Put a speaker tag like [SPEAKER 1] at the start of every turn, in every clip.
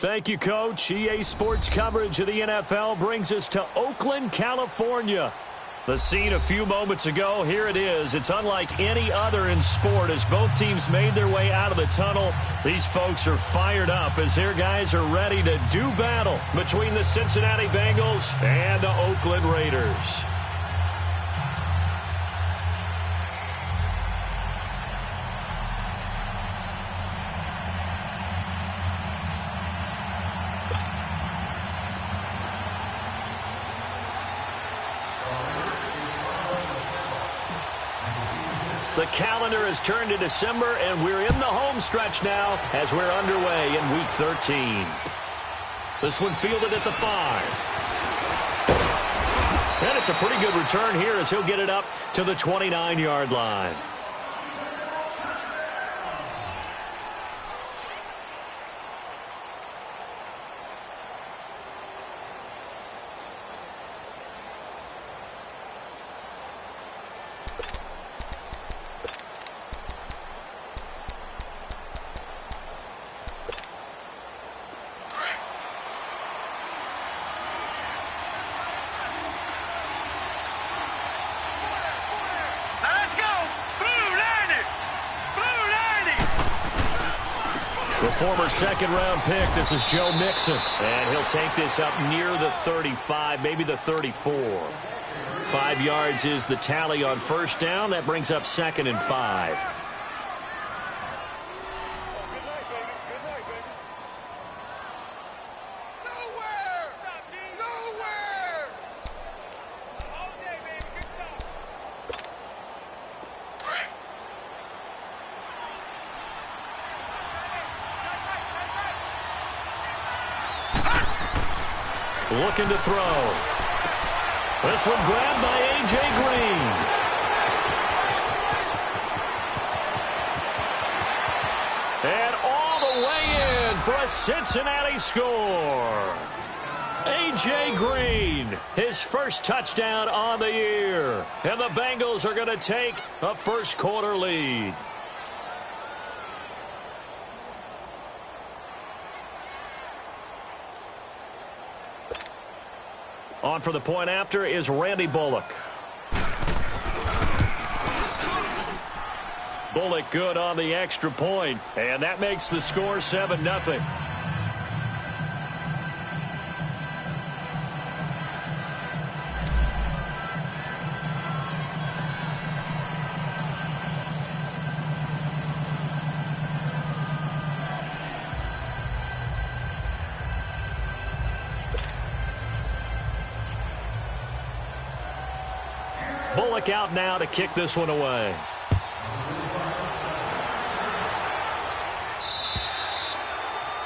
[SPEAKER 1] Thank you, Coach. EA Sports coverage of the NFL brings us to Oakland, California. The scene a few moments ago, here it is. It's unlike any other in sport as both teams made their way out of the tunnel. These folks are fired up as their guys are ready to do battle between the Cincinnati Bengals and the Oakland Raiders. The calendar has turned to December, and we're in the home stretch now as we're underway in Week 13. This one fielded at the 5. And it's a pretty good return here as he'll get it up to the 29-yard line. Former second-round pick. This is Joe Mixon. And he'll take this up near the 35, maybe the 34. 5 yards is the tally on first down. That brings up 2nd and 5. Looking to throw. This one grabbed by A.J. Green. And all the way in for a Cincinnati score. A.J. Green, his first touchdown on the year. And the Bengals are going to take a first-quarter lead. On for the point after is Randy Bullock. Bullock good on the extra point, and that makes the score 7-0. Bullock out now to kick this one away.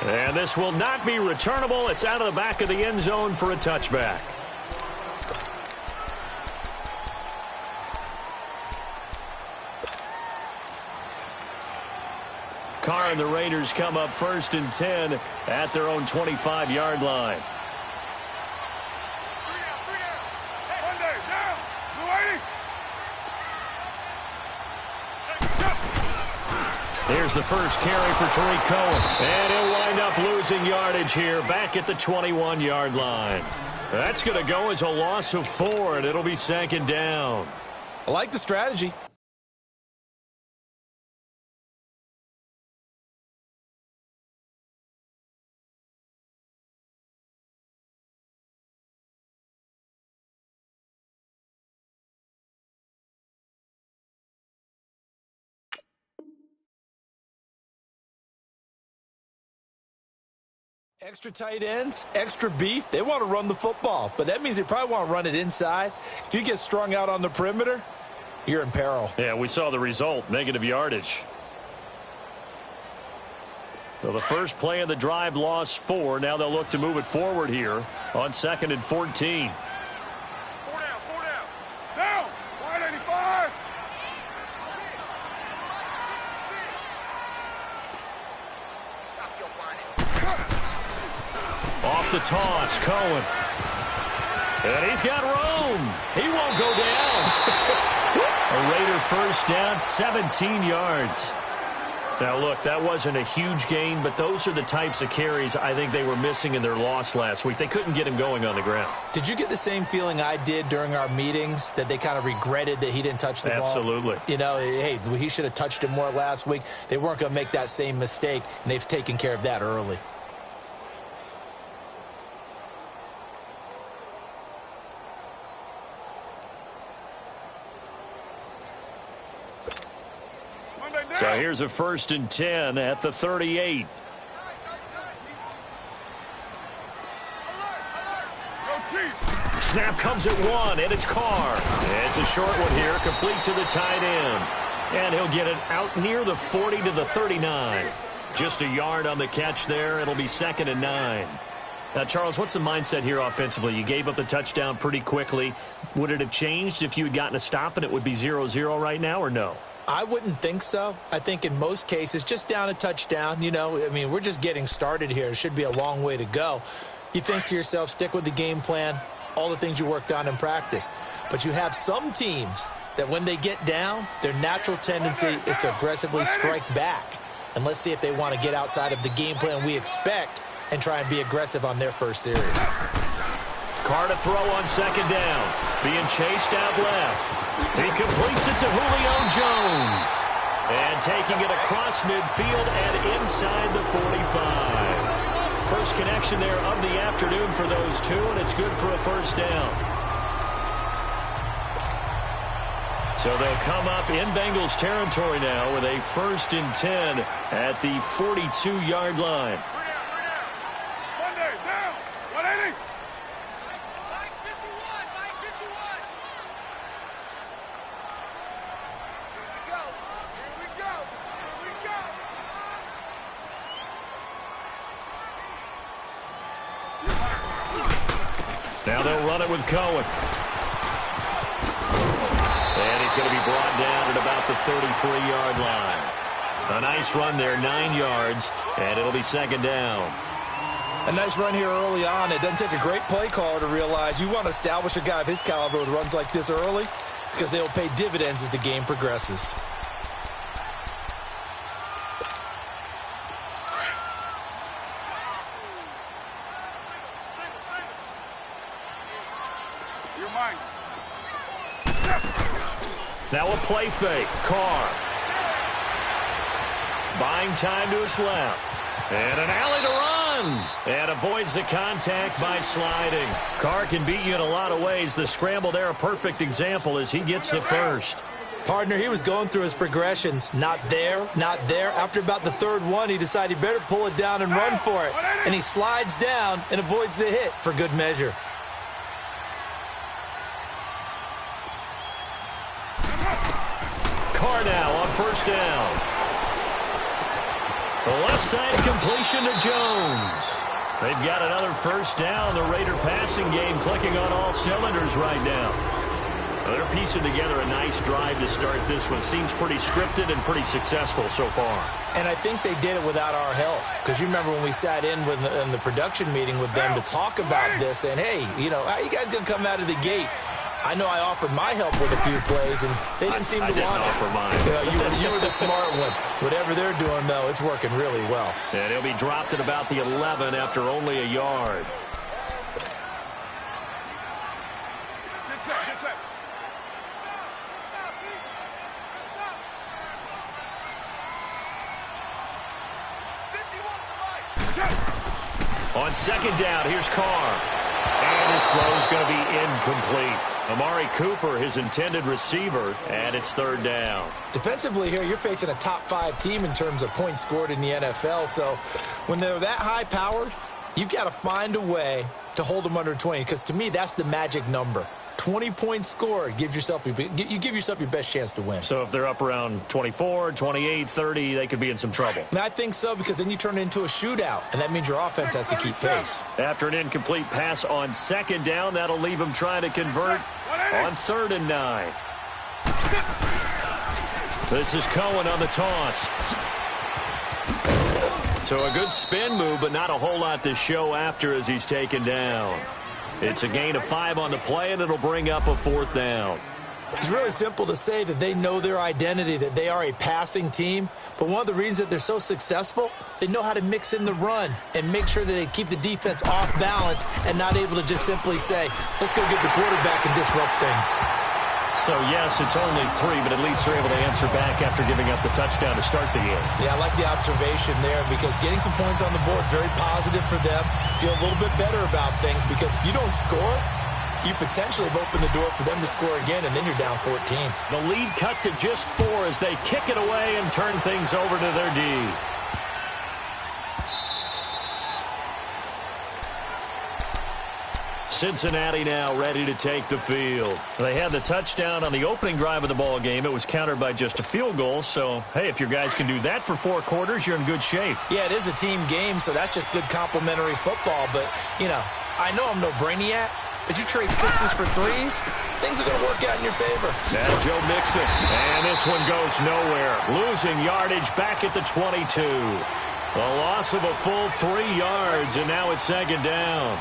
[SPEAKER 1] And this will not be returnable. It's out of the back of the end zone for a touchback. Carr and the Raiders come up 1st and 10 at their own 25-yard line. Here's the first carry for Tariq Cohen. And he'll wind up losing yardage here back at the 21-yard line. That's going to go as a loss of 4, and it'll be 2nd down.
[SPEAKER 2] I like the strategy. Extra tight ends, extra beef. They want to run the football, but that means they probably want to run it inside. If you get strung out on the perimeter, you're in peril.
[SPEAKER 1] Yeah, we saw the result, negative yardage. So the first play of the drive lost 4. Now they'll look to move it forward here on 2nd and 14.
[SPEAKER 3] 4 down, 4 down. Down, 185.
[SPEAKER 1] Off the toss, Cohen. And he's got room. He won't go down. A Raider first down, 17 yards. Now, look, that wasn't a huge gain, but those are the types of carries I think they were missing in their loss last week. They couldn't get him going on the ground.
[SPEAKER 2] Did you get the same feeling I did during our meetings, that they kind of regretted that he didn't touch the ball?
[SPEAKER 1] Absolutely.
[SPEAKER 2] You know, hey, he should have touched it more last week. They weren't going to make that same mistake, and they've taken care of that early.
[SPEAKER 1] So here's a 1st and 10 at the 38. Snap comes at 1, and it's Carr. It's a short one here, complete to the tight end. And he'll get it out near the 40 to the 39. Just a yard on the catch there. It'll be 2nd and 9. Now, Charles, what's the mindset here offensively? You gave up the touchdown pretty quickly. Would it have changed if you had gotten a stop and it would be 0-0 right now, or no?
[SPEAKER 2] I wouldn't think so. I think in most cases, just down a touchdown, you know, I mean, we're just getting started here. It should be a long way to go. You think to yourself, stick with the game plan, all the things you worked on in practice. But you have some teams that when they get down, their natural tendency is to aggressively strike back. And let's see if they want to get outside of the game plan we expect and try and be aggressive on their first series.
[SPEAKER 1] Carr to throw on 2nd down. Being chased out left. He completes it to Julio Jones. And taking it across midfield and inside the 45. First connection there of the afternoon for those two, and it's good for a 1st down. So they'll come up in Bengals territory now with a 1st and 10 at the 42-yard line. Now they'll run it with Cohen. And he's going to be brought down at about the 33-yard line. A nice run there, 9 yards, and it'll be 2nd down.
[SPEAKER 2] A nice run here early on. It doesn't take a great play caller to realize you want to establish a guy of his caliber with runs like this early, because they will pay dividends as the game progresses.
[SPEAKER 1] Now a play fake. Carr. Buying time to his left. And an alley to run. And avoids the contact by sliding. Carr can beat you in a lot of ways. The scramble there, a perfect example as he gets the 1st.
[SPEAKER 2] Partner, he was going through his progressions. Not there, not there. After about the 3rd one, he decided he better pull it down and run for it. And he slides down and avoids the hit for good measure.
[SPEAKER 1] Carr now on 1st down. The left side completion to Jones. They've got another 1st down. The Raider passing game clicking on all cylinders right now. They're piecing together a nice drive to start this one. Seems pretty scripted and pretty successful so far.
[SPEAKER 2] And I think they did it without our help. Because you remember when we sat in the production meeting with them to talk about this, and hey, you know, how are you guys going to come out of the gate? I know I offered my help with a few plays, and they didn't seem to want it.
[SPEAKER 1] I didn't offer mine.
[SPEAKER 2] You were the smart one. Whatever they're doing, though, it's working really well.
[SPEAKER 1] And he'll be dropped at about the 11 after only a yard.
[SPEAKER 3] Get set.
[SPEAKER 1] On 2nd down, here's Carr. And his throw is going to be incomplete. Amari Cooper, his intended receiver, and it's 3rd down.
[SPEAKER 2] Defensively here, you're facing a top 5 team in terms of points scored in the NFL. So when they're that high-powered, you've got to find a way to hold them under 20. Because to me, that's the magic number. 20 points scored, you give yourself your best chance to win.
[SPEAKER 1] So if they're up around 24, 28, 30, they could be in some trouble.
[SPEAKER 2] And I think so, because then you turn it into a shootout, and that means your offense has to keep pace.
[SPEAKER 1] After an incomplete pass on 2nd down, that'll leave them trying to convert on 3rd and 9. This is Cohen on the toss. So a good spin move, but not a whole lot to show after as he's taken down. It's a gain of 5 on the play, and it'll bring up a 4th down.
[SPEAKER 2] It's really simple to say that they know their identity, that they are a passing team. But one of the reasons that they're so successful, they know how to mix in the run and make sure that they keep the defense off balance and not able to just simply say, let's go get the quarterback and disrupt things.
[SPEAKER 1] So, yes, it's only 3, but at least they're able to answer back after giving up the touchdown to start the game.
[SPEAKER 2] Yeah, I like the observation there because getting some points on the board, very positive for them. Feel a little bit better about things because if you don't score, you potentially have opened the door for them to score again, and then you're down 14.
[SPEAKER 1] The lead cut to just 4 as they kick it away and turn things over to their D. Cincinnati now ready to take the field. They had the touchdown on the opening drive of the ball game. It was countered by just a field goal. So, hey, if your guys can do that for 4 quarters, you're in good shape.
[SPEAKER 2] Yeah, it is a team game, so that's just good complimentary football. But, you know, I know I'm no brainiac, but you trade 6s for 3s, things are going to work out in your favor.
[SPEAKER 1] Now Joe Mixon, and this one goes nowhere. Losing yardage back at the 22. A loss of a full 3 yards, and now it's second down.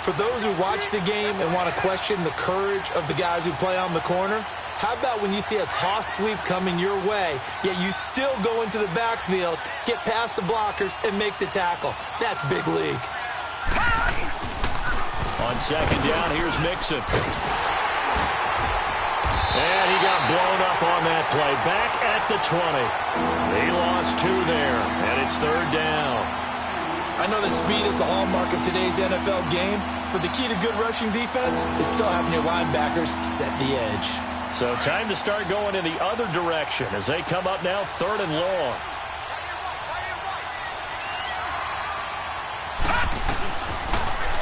[SPEAKER 2] For those who watch the game and want to question the courage of the guys who play on the corner, how about when you see a toss sweep coming your way, yet you still go into the backfield, get past the blockers, and make the tackle? That's big league.
[SPEAKER 1] On second down, here's Mixon. And he got blown up on that play. Back at the 20. He lost 2 there, and it's third down.
[SPEAKER 2] I know that speed is the hallmark of today's NFL game, but the key to good rushing defense is still having your linebackers set the edge.
[SPEAKER 1] So time to start going in the other direction as they come up now 3rd and long.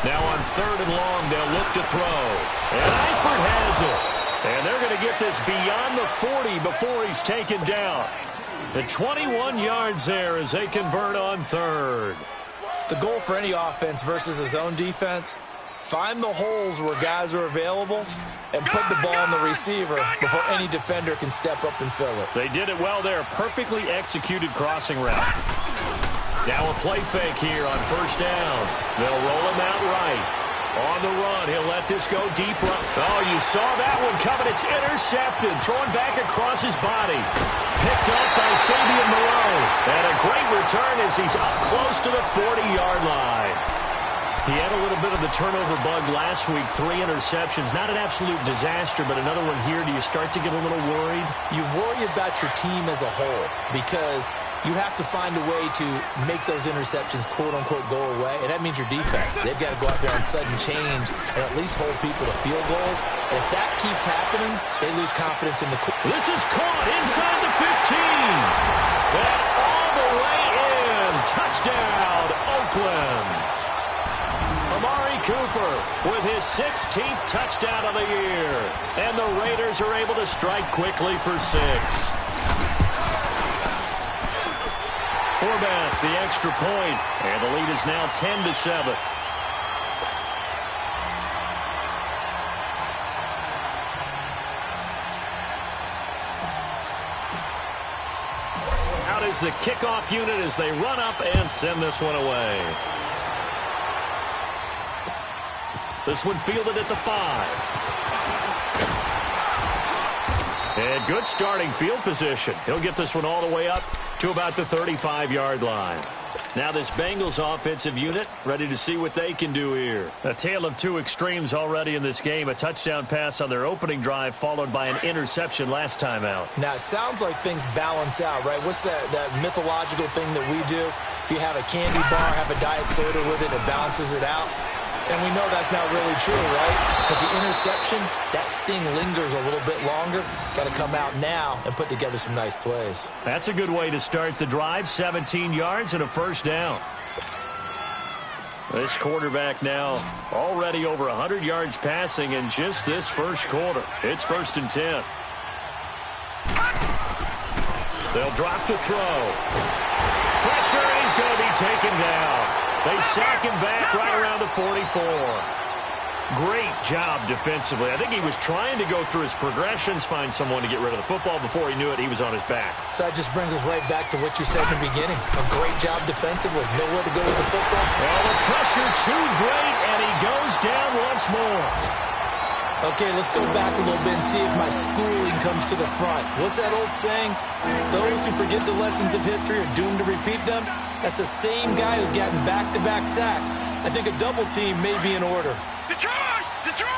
[SPEAKER 1] Now on 3rd and long, they'll look to throw. And Eifert has it. And they're going to get this beyond the 40 before he's taken down. The 21 yards there as they convert on 3rd.
[SPEAKER 2] The goal for any offense versus a zone defense, find the holes where guys are available and put the ball on the receiver before any defender can step up and fill it.
[SPEAKER 1] They did it well there. Perfectly executed crossing route. Now a play fake here on 1st down. They'll roll him out right. On the run, he'll let this go deep. Oh, you saw that one coming. It's intercepted. Thrown back across his body. Picked up by Fabian Moreau. And a great return as he's up close to the 40-yard line. He had a little bit of the turnover bug last week. 3 interceptions. Not an absolute disaster, but another one here. Do you start to get a little worried?
[SPEAKER 2] You worry about your team as a whole because you have to find a way to make those interceptions, quote-unquote, go away, and that means your defense. They've got to go out there on sudden change and at least hold people to field goals. And if that keeps happening, they lose confidence in the quarterback.
[SPEAKER 1] This is caught inside the 15. And all the way in. Touchdown, Oakland. Amari Cooper with his 16th touchdown of the year. And the Raiders are able to strike quickly for 6. Forbath, the extra point, and the lead is now 10-7. Out is the kickoff unit as they run up and send this one away. This one fielded at the 5. And good starting field position. He'll get this one all the way up to about the 35-yard line. Now this Bengals offensive unit ready to see what they can do here. A tale of 2 extremes already in this game. A touchdown pass on their opening drive followed by an interception last time out.
[SPEAKER 2] Now, it sounds like things balance out, right? What's that mythological thing that we do? If you have a candy bar, have a diet soda with it, it balances it out. And we know that's not really true, right? Because the interception, that sting lingers a little bit longer. Got to come out now and put together some nice plays.
[SPEAKER 1] That's a good way to start the drive. 17 yards and a 1st down. This quarterback now already over 100 yards passing in just this first quarter. It's 1st and 10. They'll drop the throw. Pressure, and he's going to be taken down. They sack him back right around the 44. Great job defensively. I think he was trying to go through his progressions, find someone to get rid of the football. Before he knew it, he was on his back.
[SPEAKER 2] So that just brings us right back to what you said in the beginning. A great job defensively. Nowhere to go with the football.
[SPEAKER 1] Well, the pressure too great, and he goes down once more.
[SPEAKER 2] Okay, let's go back a little bit and see if my schooling comes to the front. What's that old saying? Those who forget the lessons of history are doomed to repeat them. That's the same guy who's gotten back-to-back sacks. I think a double team may be in order.
[SPEAKER 3] Detroit! Detroit!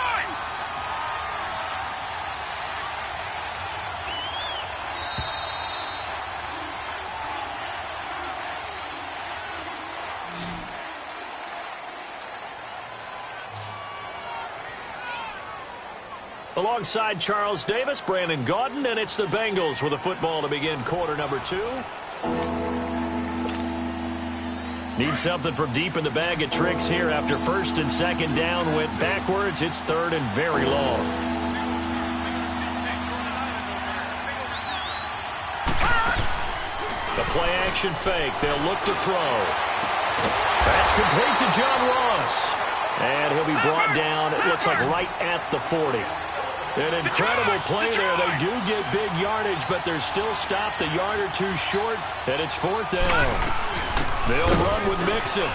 [SPEAKER 1] Alongside Charles Davis, Brandon Gaudin, and it's the Bengals with a football to begin quarter number 2. Need something from deep in the bag of tricks here after first and second down went backwards. It's third and very long. The play action fake. They'll look to throw. That's complete to John Ross. And he'll be brought down, it looks like right at the 40. An incredible play there. They do get big yardage, but they're still stopped a yard or two short, and it's fourth down. They'll run with Mixon.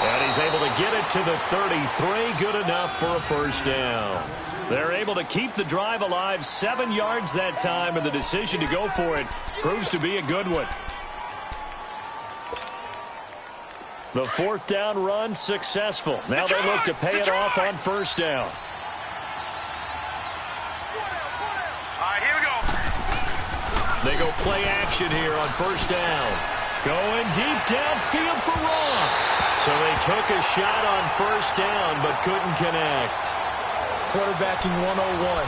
[SPEAKER 1] And he's able to get it to the 33. Good enough for a first down. They're able to keep the drive alive, 7 yards that time, and the decision to go for it proves to be a good one. The fourth down run successful. Now they look to pay it off on first down. They go play action here on first down. Going deep downfield for Ross. So they took a shot on first down but couldn't connect.
[SPEAKER 2] Quarterbacking 101.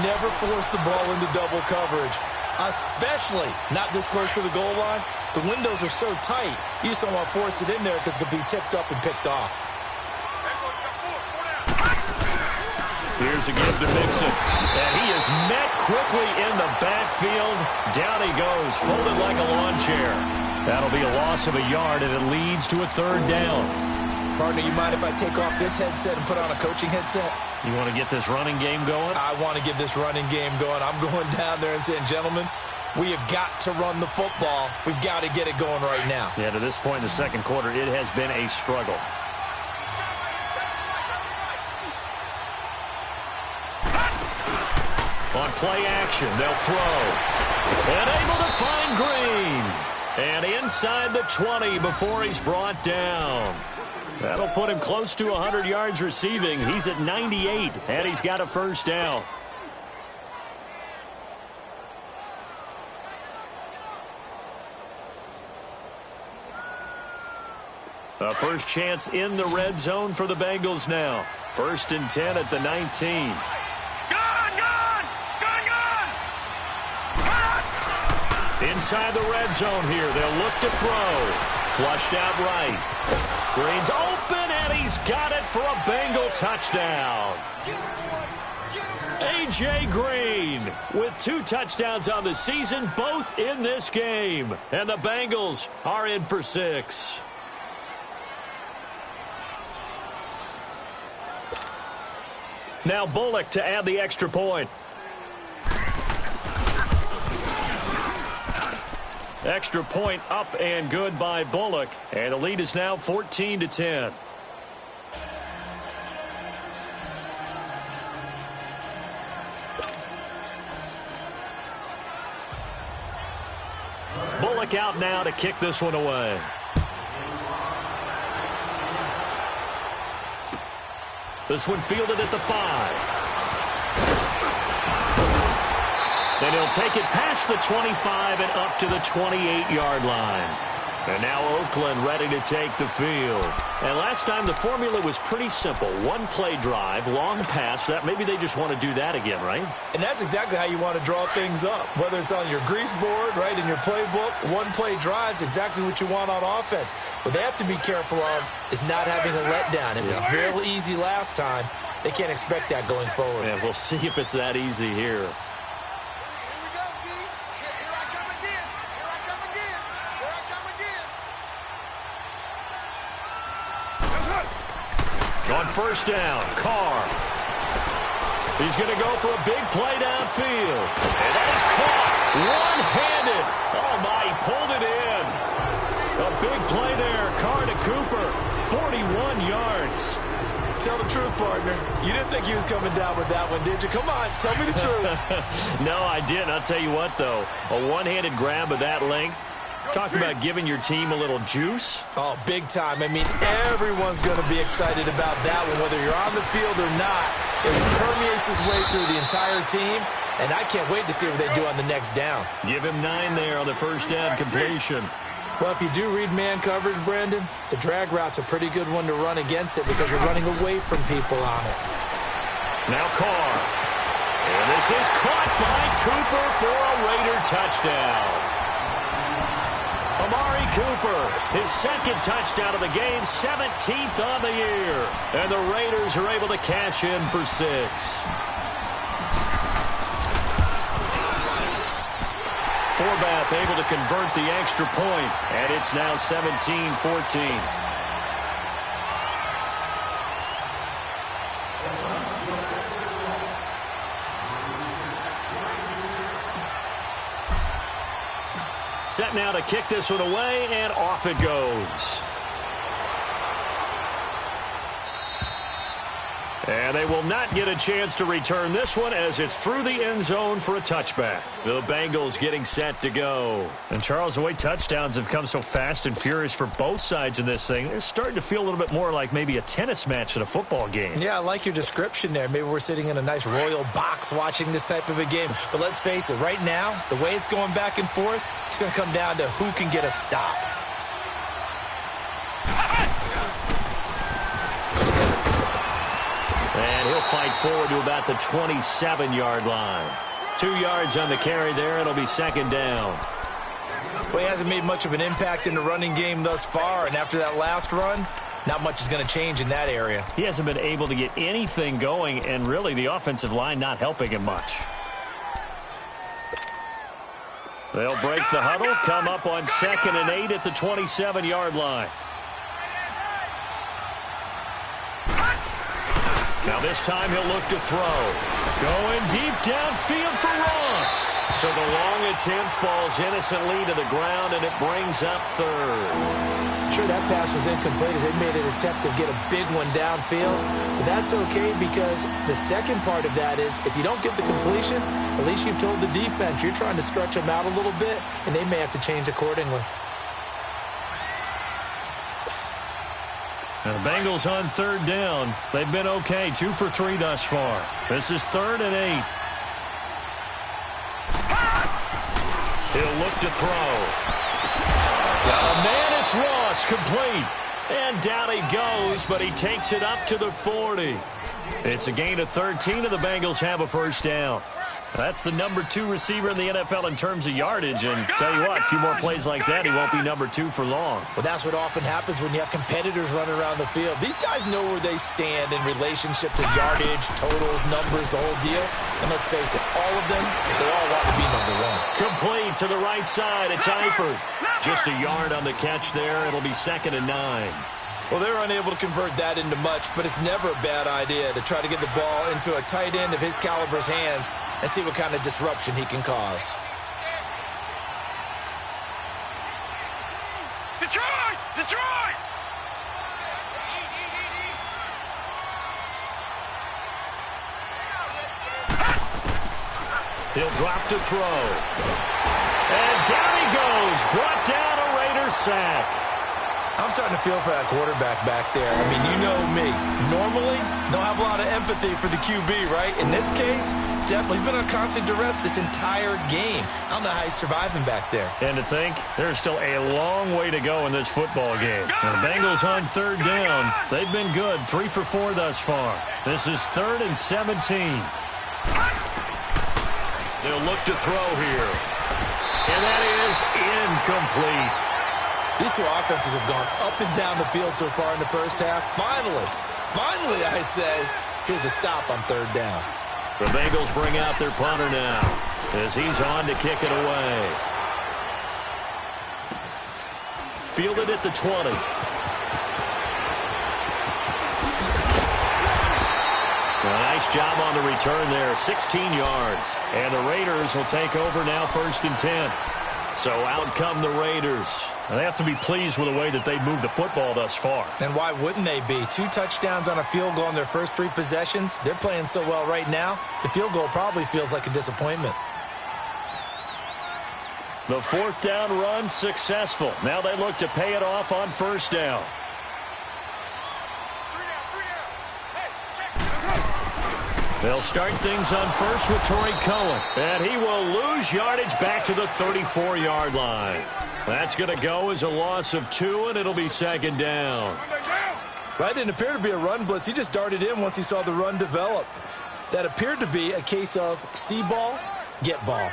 [SPEAKER 2] Never force the ball into double coverage, especially not this close to the goal line. The windows are so tight, you just don't want to force it in there because it could be tipped up and picked off.
[SPEAKER 1] Here's a give to Mixon. And he is met quickly in the backfield. Down he goes, folded like a lawn chair. That'll be a loss of a yard, and it leads to a third down.
[SPEAKER 2] Partner, you mind if I take off this headset and put on a coaching headset?
[SPEAKER 1] You want to get this running game going?
[SPEAKER 2] I want to get this running game going. I'm going down there and saying, gentlemen, we have got to run the football. We've got to get it going right now.
[SPEAKER 1] Yeah, to this point in the second quarter, it has been a struggle. On play action, they'll throw. And able to find Green. And inside the 20 before he's brought down. That'll put him close to 100 yards receiving. He's at 98, and he's got a first down. A first chance in the red zone for the Bengals now. First and 10 at the 19. Inside the red zone here. They'll look to throw. Flushed out right. Green's open, and he's got it for a Bengal touchdown. A.J. Green with 2 touchdowns on the season, both in this game. And the Bengals are in for 6. Now Bullock to add the extra point. Extra point up and good by Bullock. And the lead is now 14-10. Bullock out now to kick this one away. This one fielded at the 5. Then he'll take it past the 25 and up to the 28-yard line. And now Oakland ready to take the field. And last time the formula was pretty simple. 1 play drive, long pass. That maybe they just want to do that again, right?
[SPEAKER 2] And that's exactly how you want to draw things up. Whether it's on your grease board, right, in your playbook, 1 play drive's exactly what you want on offense. What they have to be careful of is not having a letdown. It was fairly easy last time. They can't expect that going forward.
[SPEAKER 1] And we'll see if it's that easy here. On first down, Carr. He's going to go for a big play downfield. And that is caught one-handed. Oh, my, he pulled it in. A big play there. Carr to Cooper, 41 yards.
[SPEAKER 2] Tell the truth, partner. You didn't think he was coming down with that one, did you? Come on, tell me the truth.
[SPEAKER 1] No, I didn't. I'll tell you what, though. A one-handed grab of that length. Talk about giving your team a little juice.
[SPEAKER 2] Oh, big time. I mean, everyone's going to be excited about that one, whether you're on the field or not. It permeates its way through the entire team, and I can't wait to see what they do on the next down.
[SPEAKER 1] Give him 9 there on the first down completion.
[SPEAKER 2] Well, if you do read man coverage, Brandon, the drag route's a pretty good one to run against it because you're running away from people on it.
[SPEAKER 1] Now Carr. And this is caught by Cooper for a Raider touchdown. Amari Cooper, his second touchdown of the game, 17th on the year. And the Raiders are able to cash in for 6. Forbath able to convert the extra point, and it's now 17-14. Set now to kick this one away, and off it goes. And they will not get a chance to return this one as it's through the end zone for a touchback. The Bengals getting set to go. And Charles, the way touchdowns have come so fast and furious for both sides in this thing, it's starting to feel a little bit more like maybe a tennis match than a football game.
[SPEAKER 2] Yeah, I like your description there. Maybe we're sitting in a nice royal box watching this type of a game. But let's face it, right now, the way it's going back and forth, it's going to come down to who can get a stop.
[SPEAKER 1] And he'll fight forward to about the 27-yard line. 2 yards on the carry there. It'll be second down.
[SPEAKER 2] Well, he hasn't made much of an impact in the running game thus far, and after that last run, not much is going to change in that area.
[SPEAKER 1] He hasn't been able to get anything going, and really the offensive line not helping him much. They'll break the huddle, come up on 2nd and 8 at the 27-yard line. Now this time he'll look to throw. Going deep downfield for Ross. So the long attempt falls innocently to the ground, and it brings up 3rd.
[SPEAKER 2] Sure, that pass was incomplete as they made an attempt to get a big one downfield. But that's okay because the second part of that is if you don't get the completion, at least you've told the defense you're trying to stretch them out a little bit, and they may have to change accordingly.
[SPEAKER 1] And the Bengals on 3rd down. They've been okay, 2 for 3 thus far. This is 3rd and 8. He'll look to throw. A man, it's Ross, complete. And down he goes, but he takes it up to the 40. It's a gain of 13, and the Bengals have a first down. That's the number 2 receiver in the NFL in terms of yardage, and tell you what, a few more plays like that, he won't be number 2 for long.
[SPEAKER 2] Well, that's what often happens when you have competitors running around the field. These guys know where they stand in relationship to yardage, totals, numbers, the whole deal. And let's face it, all of them, they all want to be number 1.
[SPEAKER 1] Complete to the right side. It's Eifert. Just a yard on the catch there. It'll be 2nd and 9.
[SPEAKER 2] Well, they're unable to convert that into much, but it's never a bad idea to try to get the ball into a tight end of his caliber's hands and see what kind of disruption he can cause.
[SPEAKER 3] Detroit! Detroit!
[SPEAKER 1] He'll drop to throw. And down he goes. Brought down a Raiders sack.
[SPEAKER 2] I'm starting to feel for that quarterback back there. I mean, you know me. Normally, don't have a lot of empathy for the QB, right? In this case, definitely. He's been on constant duress this entire game. I don't know how he's surviving back there.
[SPEAKER 1] And to think, there's still a long way to go in this football game. And the Bengals on 3rd down. They've been good. 3 for 4 thus far. This is 3rd and 17. They'll look to throw here. And that is incomplete.
[SPEAKER 2] These two offenses have gone up and down the field so far in the first half. Finally, I say, here's a stop on 3rd down.
[SPEAKER 1] The Bengals bring out their punter now as he's on to kick it away. Fielded at the 20. A nice job on the return there, 16 yards. And the Raiders will take over now 1st and 10. So out come the Raiders. They have to be pleased with the way that they moved the football thus far.
[SPEAKER 2] And why wouldn't they be? 2 touchdowns on a field goal in their first 3 possessions. They're playing so well right now, the field goal probably feels like a disappointment.
[SPEAKER 1] The 4th down run successful. Now they look to pay it off on 1st down. They'll start things on 1st with Torrey Cohen. And he will lose yardage back to the 34-yard line. That's going to go as a loss of 2, and it'll be 2nd down.
[SPEAKER 2] That didn't appear to be a run blitz. He just darted in once he saw the run develop. That appeared to be a case of see ball, get ball.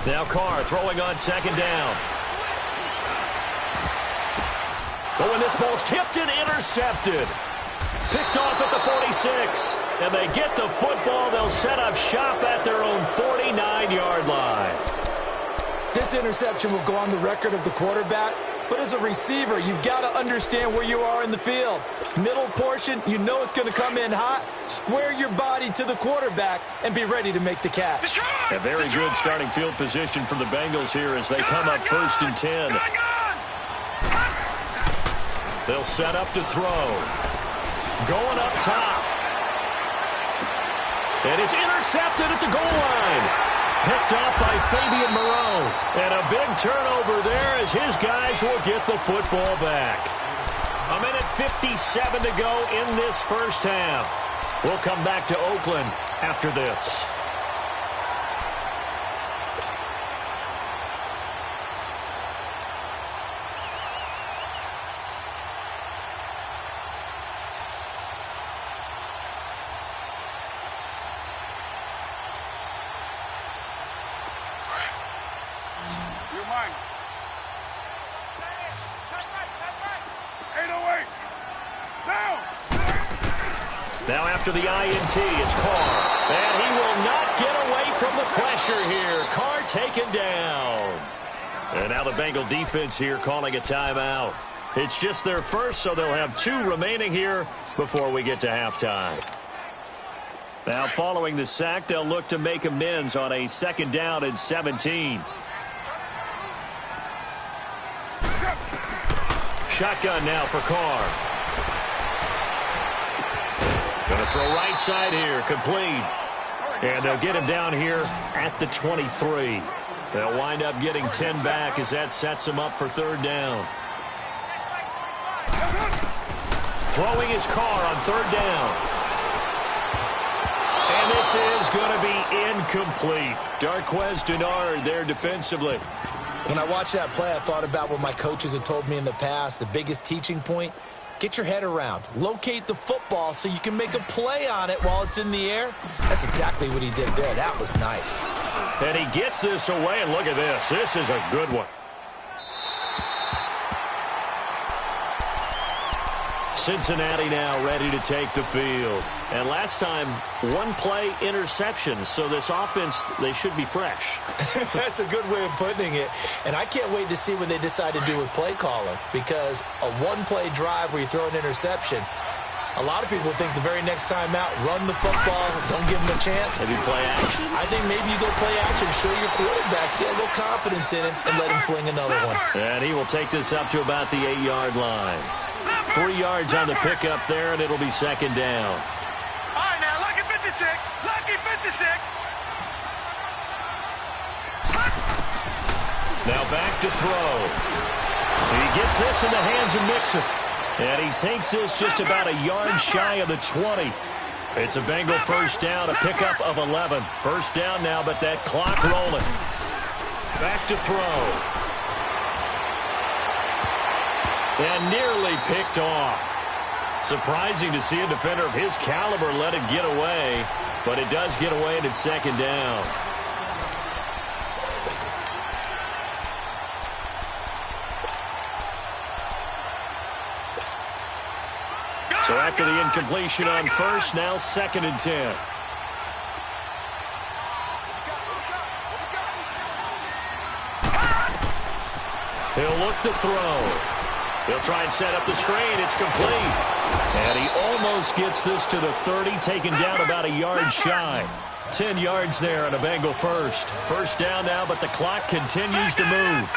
[SPEAKER 1] Now Carr throwing on 2nd down. But when this ball's tipped and intercepted. Picked off at the 46. And they get the football. They'll set up shop at their own 49-yard line.
[SPEAKER 2] This interception will go on the record of the quarterback. But as a receiver, you've got to understand where you are in the field. Middle portion, you know it's going to come in hot. Square your body to the quarterback and be ready to make the catch.
[SPEAKER 1] A very good starting field position for the Bengals here as they come up 1st and 10. They'll set up to throw. Going up top. And it's intercepted at the goal line. Picked off by Fabian Moreau. And a big turnover there as his guys will get the football back. 1:57 to go in this first half. We'll come back to Oakland after this. Now after the INT, it's Carr. And he will not get away from the pressure here. Carr taken down. And now the Bengal defense here calling a timeout. It's just their first, so they'll have 2 remaining here before we get to halftime. Now following the sack, they'll look to make amends on a 2nd down and 17. Shotgun now for Carr. Going to throw right side here, complete. And they'll get him down here at the 23. They'll wind up getting 10 back as that sets him up for 3rd down. Throwing his Carr on 3rd down. And this is going to be incomplete. Darquez Denard there defensively.
[SPEAKER 2] When I watched that play, I thought about what my coaches had told me in the past. The biggest teaching point, get your head around. Locate the football so you can make a play on it while it's in the air. That's exactly what he did there. That was nice.
[SPEAKER 1] And he gets this away, and look at this. This is a good one. Cincinnati now ready to take the field. And last time, 1-play interception. So this offense, they should be fresh.
[SPEAKER 2] That's a good way of putting it. And I can't wait to see what they decide to do with play calling. Because a 1-play drive where you throw an interception, a lot of people think the very next time out, run the football, don't give them a chance.
[SPEAKER 1] Maybe play action?
[SPEAKER 2] I think maybe you go play action, show your quarterback, get a little confidence in him, and let him fling another one.
[SPEAKER 1] And he will take this up to about the 8-yard line. 3 yards on the pickup there, and it'll be 2nd down.
[SPEAKER 3] All right, now, lucky 56. Lucky 56.
[SPEAKER 1] Now back to throw. He gets this in the hands of Mixon. And he takes this just about a yard shy of the 20. It's a Bengal 1st down, a pickup of 11. 1st down now, but that clock rolling. Back to throw. And nearly picked off. Surprising to see a defender of his caliber let it get away, but it does get away and it's 2nd down. So after the incompletion on 1st, now 2nd and 10. He'll look to throw. He'll try and set up the screen. It's complete. And he almost gets this to the 30, taken down about a yard shy. 10 yards there on a Bengal 1st. 1st down now, but the clock continues to move.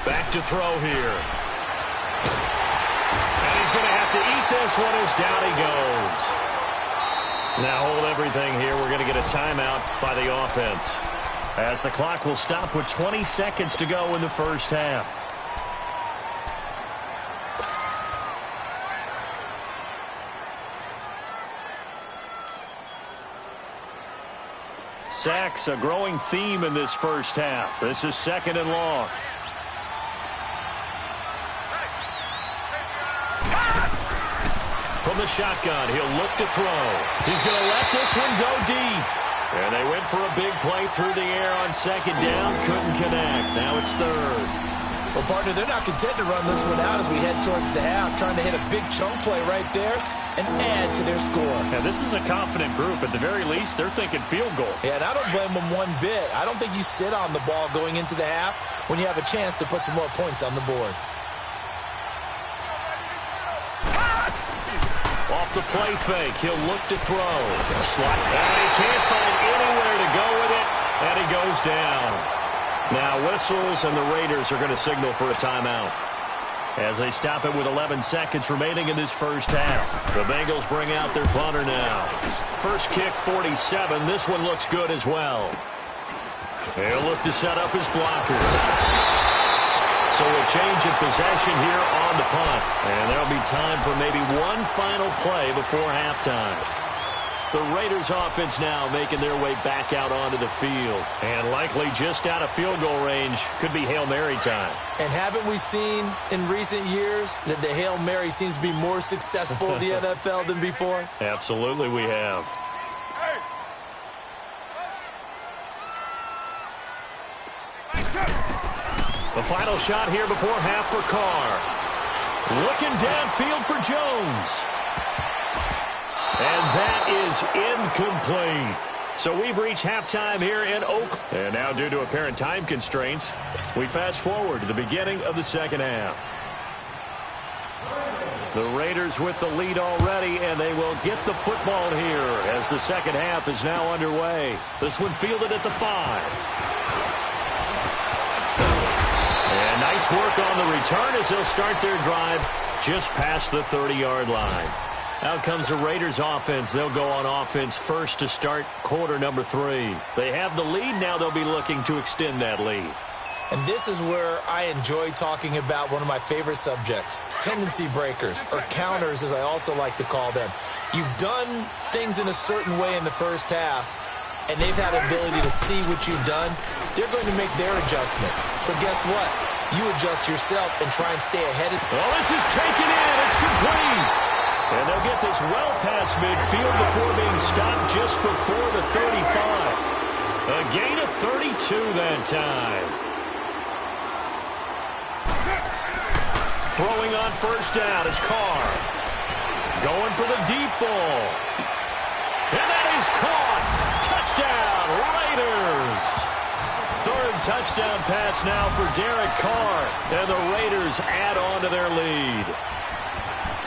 [SPEAKER 1] Back to throw here. And he's going to have to eat this one as down he goes. Now hold everything here. We're going to get a timeout by the offense, as the clock will stop with 20 seconds to go in the first half. Sacks, a growing theme in this first half. This is 2nd and long. From the shotgun, he'll look to throw. He's going to let this one go deep. And they went for a big play through the air on 2nd down. Couldn't connect. Now it's 3rd.
[SPEAKER 2] Well, partner, they're not content to run this one out as we head towards the half, trying to hit a big chunk play right there and add to their score.
[SPEAKER 1] Now, this is a confident group. At the very least, they're thinking field goal.
[SPEAKER 2] Yeah, and I don't blame them one bit. I don't think you sit on the ball going into the half when you have a chance to put some more points on the board.
[SPEAKER 1] Off the play fake, he'll look to throw. Slot. And he can't find anywhere to go with it, and he goes down. Now whistles, and the Raiders are going to signal for a timeout as they stop it with 11 seconds remaining in this first half. The Bengals bring out their punter now. First kick, 47. This one looks good as well. He'll look to set up his blockers. So a change of possession here on the punt. And there'll be time for maybe one final play before halftime. The Raiders offense now making their way back out onto the field. And likely just out of field goal range. Could be Hail Mary time.
[SPEAKER 2] And haven't we seen in recent years that the Hail Mary seems to be more successful in the NFL than before?
[SPEAKER 1] Absolutely we have. The final shot here before half for Carr. Looking downfield for Jones. And that is incomplete. So we've reached halftime here in Oakland. And now, due to apparent time constraints, we fast forward to the beginning of the second half. The Raiders with the lead already, and they will get the football here as the second half is now underway. This one fielded at the 5. And nice work on the return as they'll start their drive just past the 30-yard line. Out comes the Raiders offense. They'll go on offense first to start quarter number 3. They have the lead. Now they'll be looking to extend that lead.
[SPEAKER 2] And this is where I enjoy talking about one of my favorite subjects, tendency breakers, or counters as I also like to call them. You've done things in a certain way in the first half, and they've had an ability to see what you've done. They're going to make their adjustments. So guess what? You adjust yourself and try and stay ahead of.
[SPEAKER 1] Well, this is taken in. It's complete. And they'll get this well past midfield before being stopped just before the 35. A gain of 32 that time. Throwing on first down is Carr. Going for the deep ball. And that is caught. Touchdown, Raiders. Third touchdown pass now for Derek Carr. And the Raiders add on to their lead.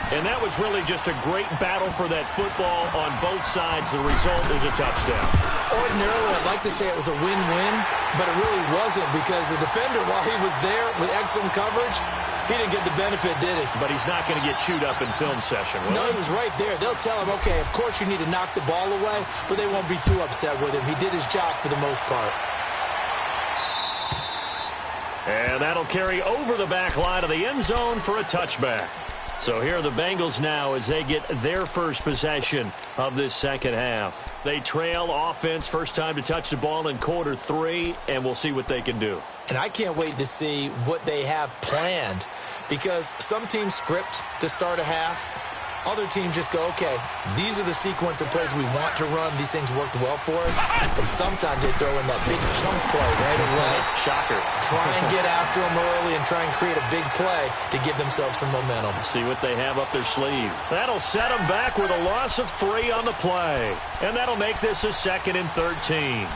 [SPEAKER 1] And that was really just a great battle for that football on both sides. The result is a touchdown.
[SPEAKER 2] Ordinarily, I'd like to say it was a win-win, but it really wasn't because the defender, while he was there with excellent coverage, he didn't get the benefit, did he?
[SPEAKER 1] But he's not going to get chewed up in film session, will
[SPEAKER 2] No,
[SPEAKER 1] he?
[SPEAKER 2] he was right there. They'll tell him, okay, of course you need to knock the ball away, but they won't be too upset with him. He did his job for the most part.
[SPEAKER 1] And that'll carry over the back line of the end zone for a touchback. So here are the Bengals now as they get their first possession of this second half. They trail offense, first time to touch the ball in quarter 3, and we'll see what they can do.
[SPEAKER 2] And I can't wait to see what they have planned because some teams script to start a half. Other teams just go, okay, these are the sequence of plays we want to run. These things worked well for us. And sometimes they throw in that big chunk play right away.
[SPEAKER 1] Shocker.
[SPEAKER 2] Try and get after them early and try and create a big play to give themselves some momentum.
[SPEAKER 1] See what they have up their sleeve. That'll set them back with a loss of 3 on the play. And that'll make this a 2nd and 13.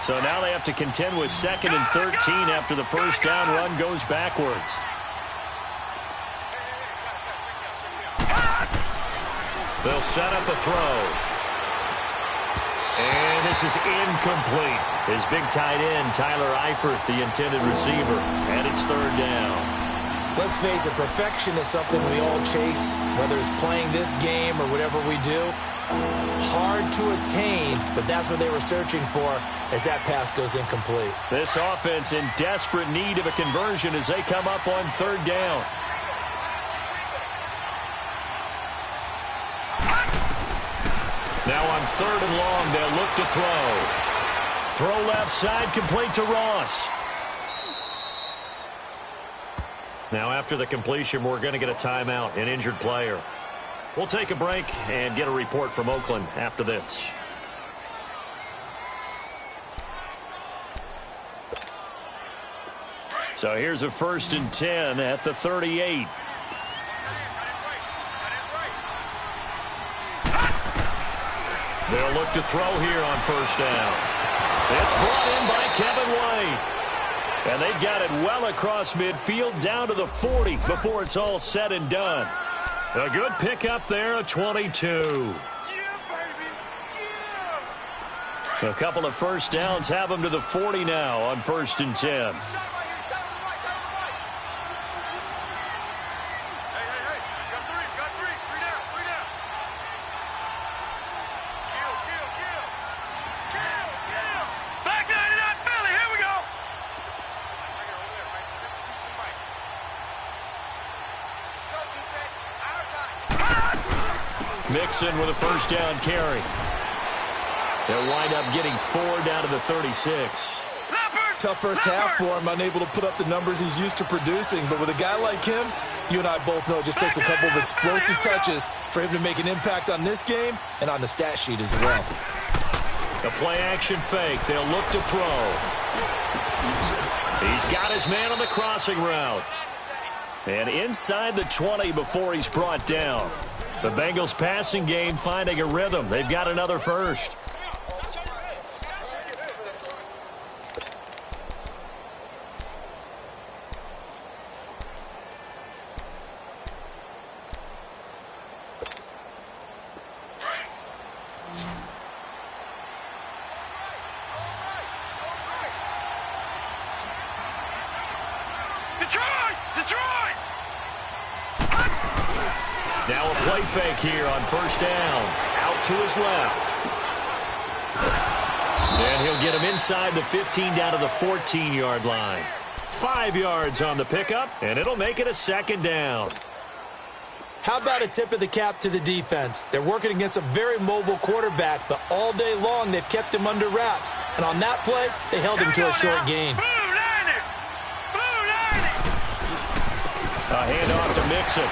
[SPEAKER 1] So now they have to contend with 2nd and 13 after the first down run goes backwards. They'll set up a throw. And this is incomplete. His big tight end, Tyler Eifert, the intended receiver. And it's third down.
[SPEAKER 2] Let's face it, perfection is something we all chase, whether it's playing this game or whatever we do. Hard to attain, but that's what they were searching for as that pass goes incomplete.
[SPEAKER 1] This offense in desperate need of a conversion as they come up on third down. Now on third and long, they'll look to throw. Throw left side, complete to Ross. Now after the completion, we're going to get a timeout, an injured player. We'll take a break and get a report from Oakland after this. So here's a 1st and 10 at the 38. They'll look to throw here on first down. It's brought in by Kevin White. And they've got it well across midfield down to the 40 before it's all said and done. A good pickup there, a 22. A couple of first downs have them to the 40 now on 1st and 10. Mixon with a first down carry. They'll wind up getting 4 down to the 36.
[SPEAKER 2] Tough first half for him, unable to put up the numbers he's used to producing. But with a guy like him, you and I both know it just takes a couple of explosive touches for him to make an impact on this game and on the stat sheet as well.
[SPEAKER 1] A play-action fake. They'll look to throw. He's got his man on the crossing route. And inside the 20 before he's brought down. The Bengals passing game finding a rhythm. They've got another first. Now a play fake here on first down. Out to his left. And he'll get him inside the 15 down to the 14-yard line. 5 yards on the pickup, and it'll make it a second down.
[SPEAKER 2] How about a tip of the cap to the defense? They're working against a very mobile quarterback, but all day long they've kept him under wraps. And on that play, they held him to a short gain.
[SPEAKER 1] A handoff to Mixon.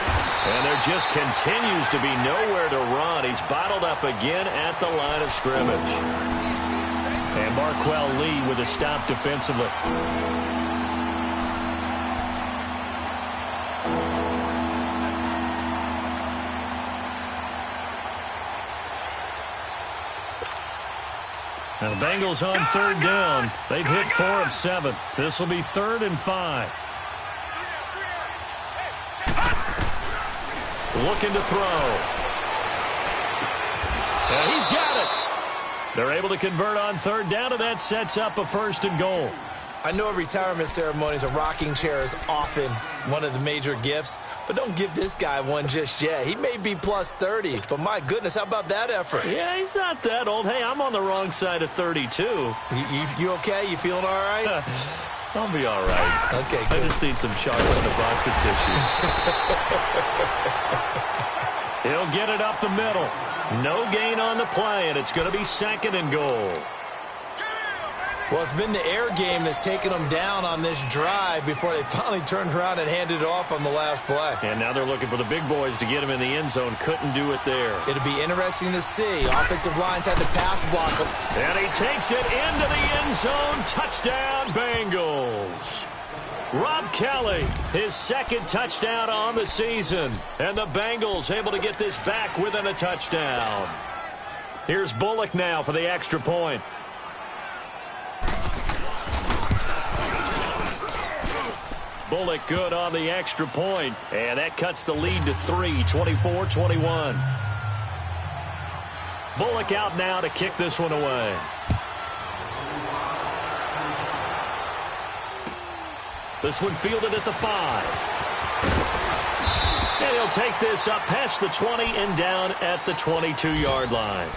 [SPEAKER 1] And there just continues to be nowhere to run. He's bottled up again at the line of scrimmage. And Marquell Lee with a stop defensively. Now the Bengals on third down. They've hit 4 of 7. This will be 3rd and 5. Looking to throw. And he's got it. They're able to convert on third down, and that sets up a 1st and goal.
[SPEAKER 2] I know at retirement ceremonies, a rocking chair is often one of the major gifts, but don't give this guy one just yet. He may be plus 30, but my goodness, how about that effort?
[SPEAKER 1] Yeah, he's not that old. Hey, I'm on the wrong side of 32.
[SPEAKER 2] You okay? You feeling all right?
[SPEAKER 1] I'll be all right.
[SPEAKER 2] Okay, good.
[SPEAKER 1] I just need some chocolate and a box of tissues. He'll get it up the middle. No gain on the play, and it's going to be 2nd and goal.
[SPEAKER 2] Well, it's been the air game that's taken them down on this drive before they finally turned around and handed it off on the last play.
[SPEAKER 1] And now they're looking for the big boys to get him in the end zone. Couldn't do it there.
[SPEAKER 2] It'll be interesting to see. Offensive lines had to pass block him.
[SPEAKER 1] And he takes it into the end zone. Touchdown, Bengals. Rob Kelly, his 2nd touchdown on the season. And the Bengals able to get this back within a touchdown. Here's Bullock now for the extra point. Bullock good on the extra point, and that cuts the lead to 3, 24-21. Bullock out now to kick this one away. This one fielded at the 5. And he'll take this up past the 20 and down at the 22-yard line.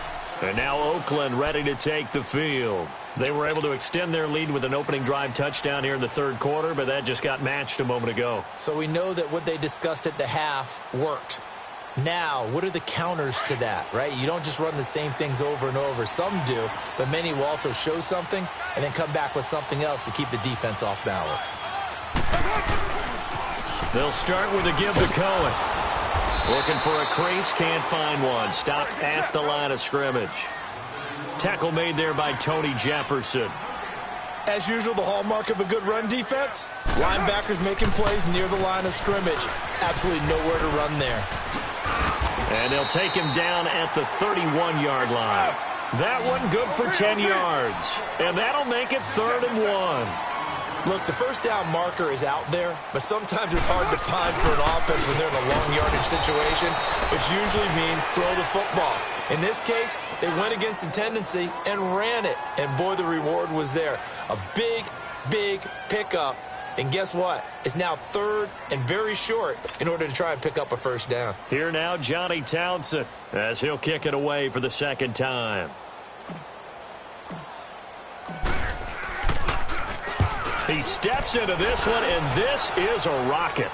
[SPEAKER 1] And now Oakland ready to take the field. They were able to extend their lead with an opening drive touchdown here in the third quarter, but that just got matched a moment ago.
[SPEAKER 2] So we know that what they discussed at the half worked. Now, what are the counters to that, right? You don't just run the same things over and over. Some do, but many will also show something and then come back with something else to keep the defense off balance.
[SPEAKER 1] They'll start with a give to Cohen. Looking for a crease, can't find one. Stopped at the line of scrimmage. Tackle made there by Tony Jefferson.
[SPEAKER 2] As usual, the hallmark of a good run defense, linebackers making plays near the line of scrimmage. Absolutely nowhere to run there.
[SPEAKER 1] And they'll take him down at the 31-yard line. That one good for 10 yards. And that'll make it 3rd and 1.
[SPEAKER 2] Look, the first down marker is out there, but sometimes it's hard to find for an offense when they're in a long yardage situation, which usually means throw the football. In this case, they went against the tendency and ran it, and boy, the reward was there. A big, big pickup, and guess what? It's now 3rd and very short in order to try and pick up a first down.
[SPEAKER 1] Here now, Johnny Townsend, as he'll kick it away for the second time. He steps into this one, and this is a rocket.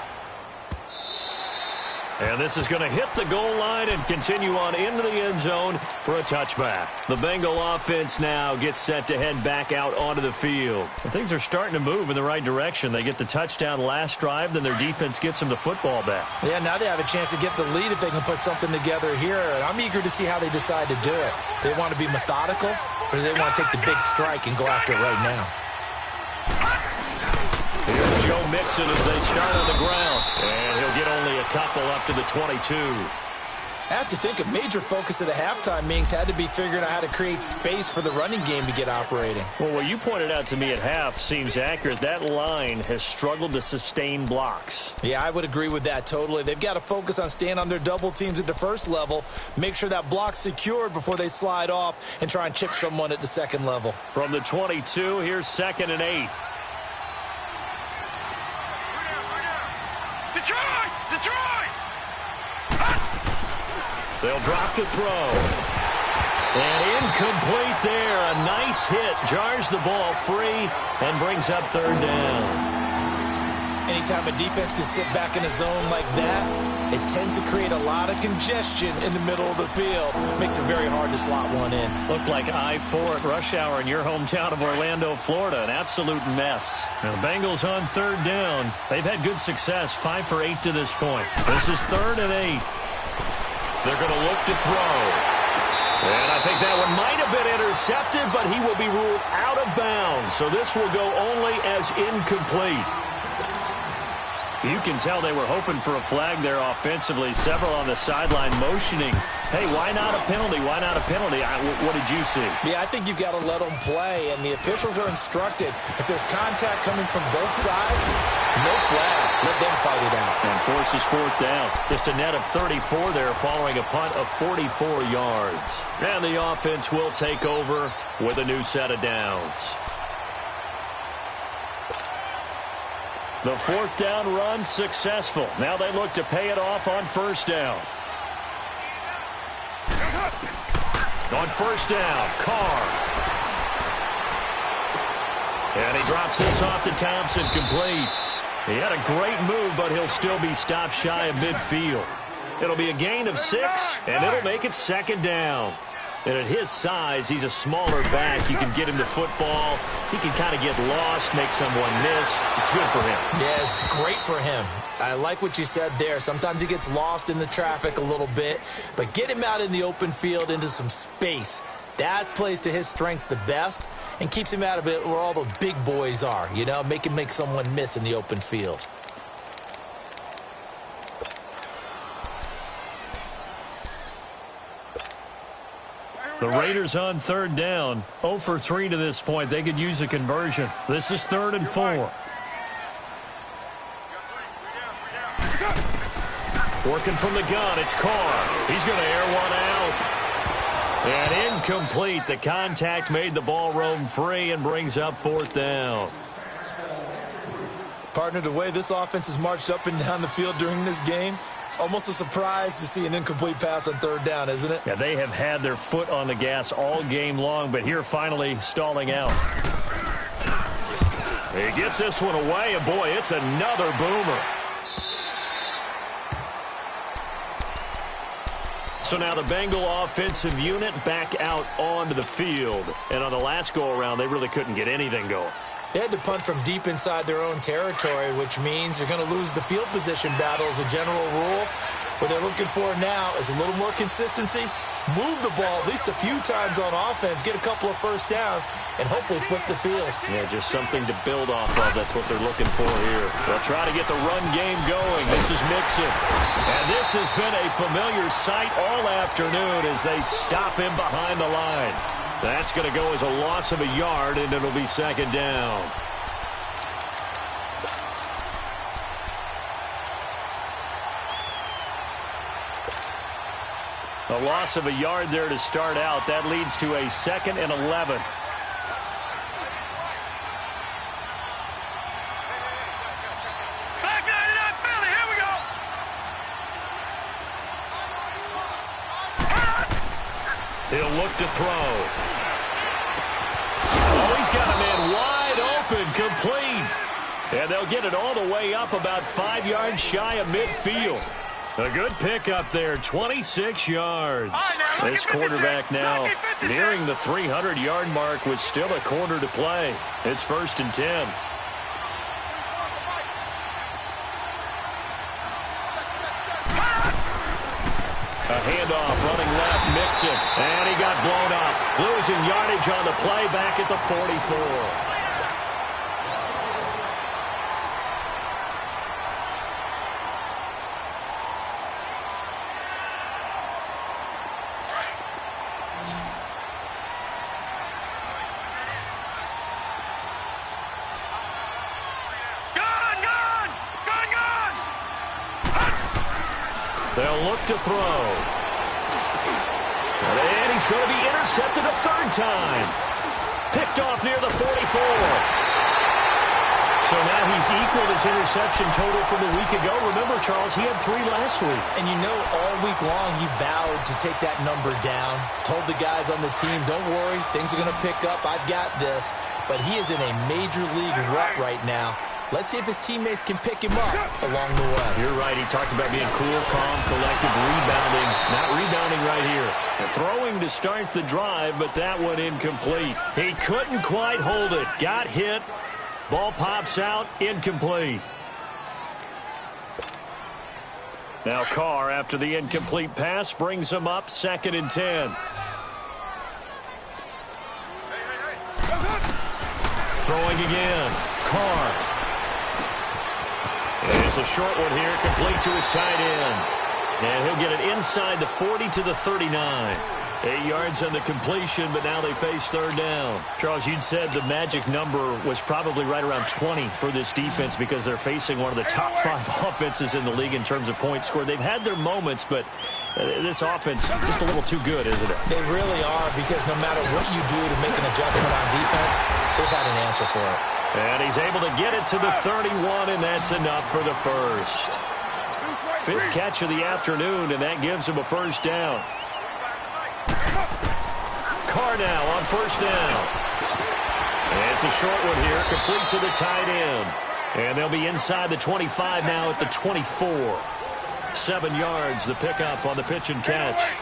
[SPEAKER 1] And this is going to hit the goal line and continue on into the end zone for a touchback. The Bengal offense now gets set to head back out onto the field. And things are starting to move in the right direction. They get the touchdown last drive, then their defense gets them the football back.
[SPEAKER 2] Yeah, now they have a chance to get the lead if they can put something together here. And I'm eager to see how they decide to do it. Do they want to be methodical, or do they want to take the big strike and go after it right now?
[SPEAKER 1] Here's Joe Mixon as they start on the ground. And he'll get only a couple up to the 22.
[SPEAKER 2] I have to think a major focus of the halftime meetings had to be figuring out how to create space for the running game to get operating.
[SPEAKER 1] Well, what you pointed out to me at half seems accurate. That line has struggled to sustain blocks.
[SPEAKER 2] Yeah, I would agree with that totally. They've got to focus on staying on their double teams at the first level, make sure that block's secured before they slide off and try and chip someone at the second level.
[SPEAKER 1] From the 22, here's 2nd and 8.
[SPEAKER 3] Detroit! Detroit!
[SPEAKER 1] They'll drop to throw. And incomplete there. A nice hit. Jars the ball free and brings up 3rd down.
[SPEAKER 2] Anytime a defense can sit back in a zone like that, it tends to create a lot of congestion in the middle of the field. Makes it very hard to slot one in.
[SPEAKER 1] Looked like I-4 at rush hour in your hometown of Orlando, Florida. An absolute mess. Now the Bengals on 3rd down. They've had good success, 5 for 8 to this point. This is 3rd and 8. They're going to look to throw. And I think that one might have been intercepted, but he will be ruled out of bounds. So this will go only as incomplete. You can tell they were hoping for a flag there offensively. Several on the sideline motioning. Hey, why not a penalty? Why not a penalty? What did you see?
[SPEAKER 2] Yeah, I think you've got to let them play, and the officials are instructed. If there's contact coming from both sides, no flag. Let them fight it out.
[SPEAKER 1] And forces 4th down. Just a net of 34 there following a punt of 44 yards. And the offense will take over with a new set of downs. The 4th down run successful. Now they look to pay it off on 1st down. On 1st down, Carr. And he drops this off to Thompson, complete. He had a great move, but he'll still be stopped shy of midfield. It'll be a gain of 6, and it'll make it 2nd down. And at his size, he's a smaller back. You can get him the football. He can kind of get lost, make someone miss. It's good for him.
[SPEAKER 2] Yeah, it's great for him. I like what you said there. Sometimes he gets lost in the traffic a little bit, but get him out in the open field into some space. That plays to his strengths the best and keeps him out of it where all the big boys are, you know, make him make someone miss in the open field.
[SPEAKER 1] The Raiders on 3rd down. 0 for 3 to this point. They could use a conversion. This is 3rd and 4. Working from the gun, it's Carr. He's going to air one out. And incomplete. The contact made the ball roam free and brings up 4th down.
[SPEAKER 2] Partner, the way this offense has marched up and down the field during this game, it's almost a surprise to see an incomplete pass on 3rd down, isn't it?
[SPEAKER 1] Yeah, they have had their foot on the gas all game long, but here finally stalling out. He gets this one away, and boy, it's another boomer. So now the Bengal offensive unit back out onto the field. And on the last go-around, they really couldn't get anything going.
[SPEAKER 2] They had to punt from deep inside their own territory, which means you're going to lose the field position battle as a general rule. What they're looking for now is a little more consistency, move the ball at least a few times on offense, get a couple of first downs, and hopefully flip the field.
[SPEAKER 1] Yeah, just something to build off of. That's what they're looking for here. They'll try to get the run game going. This is Mixon. And this has been a familiar sight all afternoon as they stop him behind the line. That's going to go as a loss of a yard, and it'll be 2nd down. A loss of a yard there to start out. That leads to a 2nd and 11.
[SPEAKER 3] Back 99 Philly, here we go.
[SPEAKER 1] He'll look to throw. Oh, he's got a man wide open, complete. And they'll get it all the way up about 5 yards shy of midfield. A good pickup there, 26 yards. This quarterback now nearing the 300-yard mark with still a quarter to play. It's 1st and 10. A handoff, running left, Mixon. And he got blown up. Losing yardage on the play back at the 44. They'll look to throw. And he's going to be intercepted a 3rd time. Picked off near the 44. So now he's equaled his interception total from a week ago. Remember, Charles, he had 3 last week.
[SPEAKER 2] And you know, all week long he vowed to take that number down. Told the guys on the team, don't worry, things are going to pick up. I've got this. But he is in a major league rut right now. Let's see if his teammates can pick him up along the way.
[SPEAKER 1] You're right. He talked about being cool, calm, collected, rebounding. Not rebounding right here. Throwing to start the drive, but that one incomplete. He couldn't quite hold it. Got hit. Ball pops out. Incomplete. Now Carr, after the incomplete pass, brings him up 2nd and 10. Throwing again. Carr. And it's a short one here, complete to his tight end. And he'll get it inside the 40 to the 39. 8 yards on the completion, but now they face 3rd down. Charles, you'd said the magic number was probably right around 20 for this defense because they're facing one of the top 5 offenses in the league in terms of points scored. They've had their moments, but this offense just a little too good, isn't it?
[SPEAKER 2] They really are, because no matter what you do to make an adjustment on defense, they've got an answer for it.
[SPEAKER 1] And he's able to get it to the 31, and that's enough for the 1st. 5th catch of the afternoon, and that gives him a 1st down. Carr now on 1st down. And it's a short one here, complete to the tight end. And they'll be inside the 25 now at the 24. 7 yards, the pickup on the pitch and catch.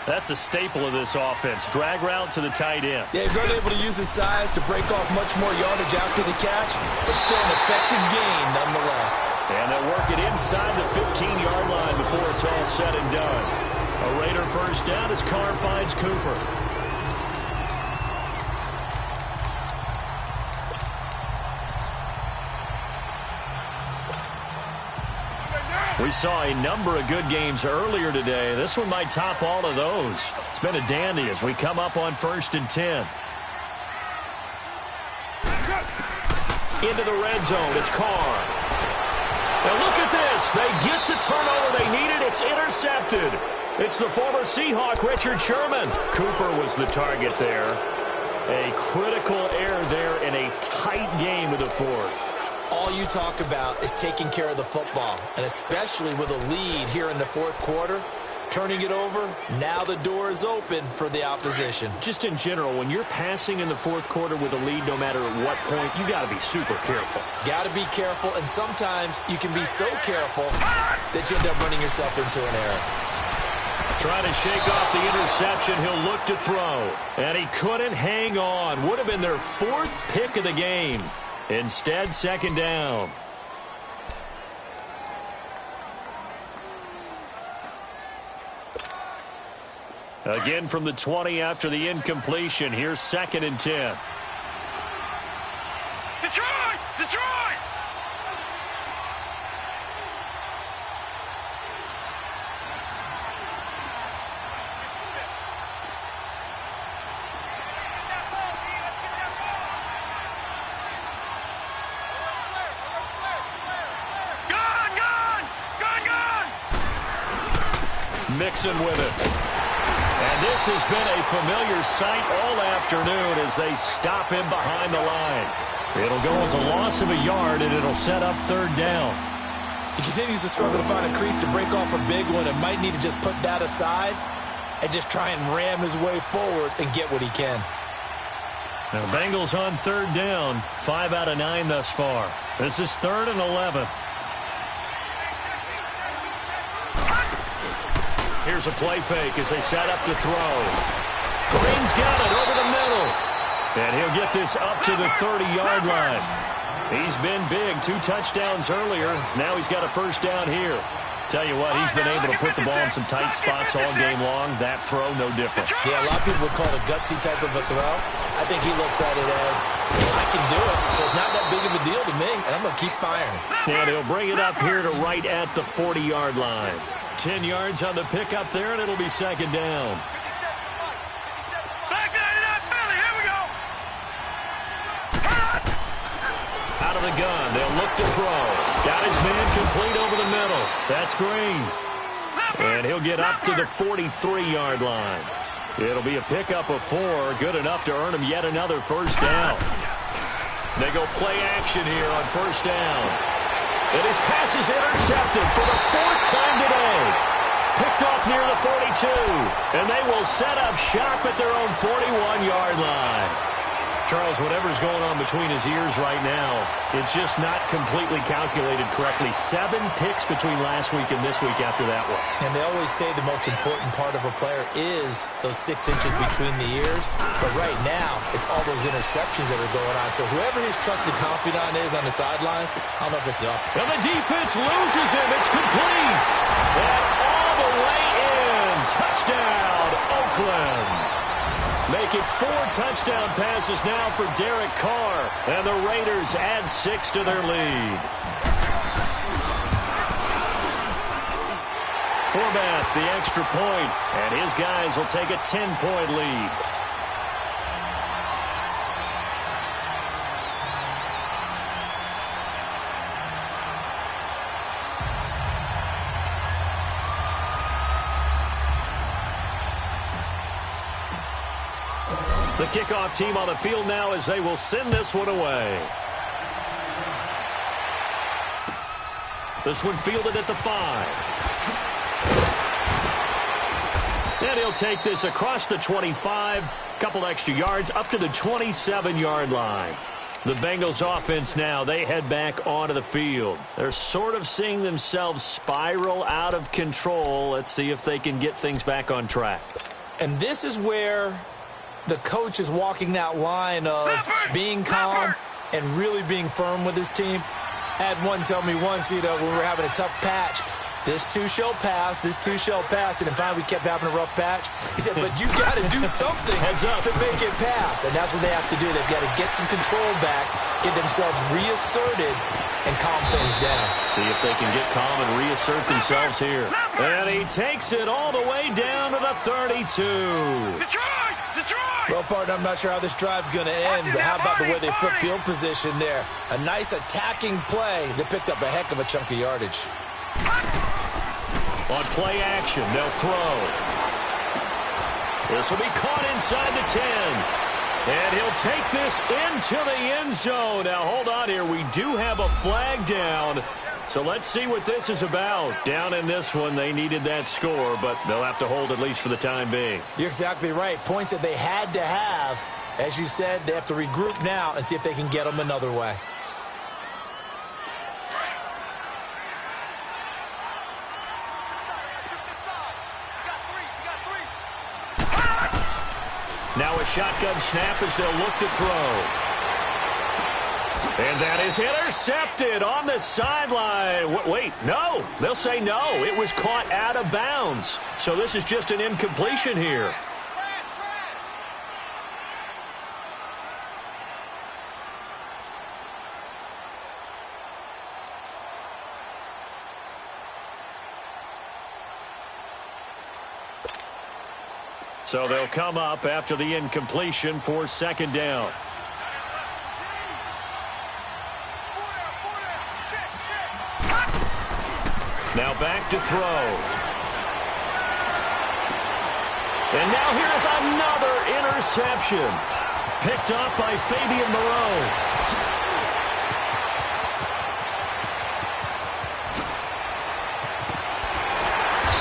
[SPEAKER 1] That's a staple of this offense. Drag route to the tight end.
[SPEAKER 2] Yeah, he's unable to use his size to break off much more yardage after the catch, but still an effective gain nonetheless.
[SPEAKER 1] And they'll work it inside the 15-yard line before it's all said and done. A Raider 1st down as Carr finds Cooper. We saw a number of good games earlier today. This one might top all of those. It's been a dandy as we come up on 1st and 10. Into the red zone. It's Carr. Now look at this. They get the turnover they needed. It's intercepted. It's the former Seahawk, Richard Sherman. Cooper was the target there. A critical error there in a tight game of the fourth.
[SPEAKER 2] All you talk about is taking care of the football, and especially with a lead here in the fourth quarter. Turning it over, now the door is open for the opposition.
[SPEAKER 1] Just in general, when you're passing in the fourth quarter with a lead, no matter at what point, you got to be super careful.
[SPEAKER 2] Got to be careful, and sometimes you can be so careful that you end up running yourself into an error.
[SPEAKER 1] Trying to shake off the interception, he'll look to throw. And he couldn't hang on. Would have been their fourth pick of the game. Instead, second down. Again from the 20 after the incompletion. Here's 2nd and 10.
[SPEAKER 3] Detroit! Detroit!
[SPEAKER 1] Mixon with it. And this has been a familiar sight all afternoon as they stop him behind the line. It'll go as a loss of a yard, and it'll set up 3rd down.
[SPEAKER 2] He continues to struggle to find a crease to break off a big one, and might need to just put that aside and just try and ram his way forward and get what he can.
[SPEAKER 1] Now, Bengals on 3rd down, 5 out of 9 thus far. This is 3rd and 11. Here's a play fake as they set up to throw. Green's got it over the middle. And he'll get this up to the 30-yard line. He's been big, 2 touchdowns earlier. Now he's got a 1st down here. Tell you what, he's been able to put the ball in some tight spots all game long. That throw, no different.
[SPEAKER 2] Yeah, a lot of people would call it a gutsy type of a throw. I think he looks at it as, I can do it, so it's not that big of a deal to me, and I'm going to keep firing.
[SPEAKER 1] And he'll bring it up here to right at the 40-yard line. 10 yards on the pickup there, and it'll be 2nd down.
[SPEAKER 3] Back that up, Philly, here we go.
[SPEAKER 1] Out of the gun, they'll look to throw. Got his man complete over the middle. That's Green. And he'll get up to the 43-yard line. It'll be a pickup of 4, good enough to earn him yet another 1st down. They go play action here on 1st down. And his pass is intercepted for the 4th time today. Picked off near the 42. And they will set up shop at their own 41-yard line. Charles, whatever's going on between his ears right now, it's just not completely calculated correctly. 7 picks between last week and this week after that one.
[SPEAKER 2] And they always say the most important part of a player is those 6 inches between the ears. But right now, it's all those interceptions that are going on. So whoever his trusted confidant is on the sidelines, I don't know if it's up.
[SPEAKER 1] And the defense loses him. It's complete. And all the way in. Touchdown, Oakland. Make it 4 touchdown passes now for Derek Carr. And the Raiders add 6 to their lead. Forbath, the extra point, and his guys will take a 10-point lead. The kickoff team on the field now as they will send this one away. This one fielded at the 5. And he'll take this across the 25. Couple extra yards up to the 27-yard line. The Bengals offense now, they head back onto the field. They're sort of seeing themselves spiral out of control. Let's see if they can get things back on track.
[SPEAKER 2] And this is where the coach is walking that line of being calm and really being firm with his team. I had one tell me once, when we were having a tough patch, this too shall pass, this too shall pass. And then finally we kept having a rough patch. He said, but you got to do something to make it pass. And that's what they have to do. They've got to get some control back, get themselves reasserted, and calm things down.
[SPEAKER 1] See if they can get calm and reassert themselves here. And he takes it all the way down to the 32.
[SPEAKER 3] Detroit! Detroit!
[SPEAKER 2] Well, partner, I'm not sure how this drive's going to end, but how about the way they flip field position there? A nice attacking play that picked up a heck of a chunk of yardage.
[SPEAKER 1] On play action, they'll throw. This will be caught inside the 10. And he'll take this into the end zone. Now, hold on here. We do have a flag down. So let's see what this is about. Down in this one, they needed that score, but they'll have to hold at least for the time being.
[SPEAKER 2] You're exactly right. Points that they had to have. As you said, they have to regroup now and see if they can get them another way.
[SPEAKER 1] Now a shotgun snap as they'll look to throw. And that is intercepted on the sideline. Wait, no. They'll say no. It was caught out of bounds. So this is just an incompletion here. So they'll come up after the incompletion for second down. Now back to throw. And now here's another interception. Picked up by Fabian Moreau.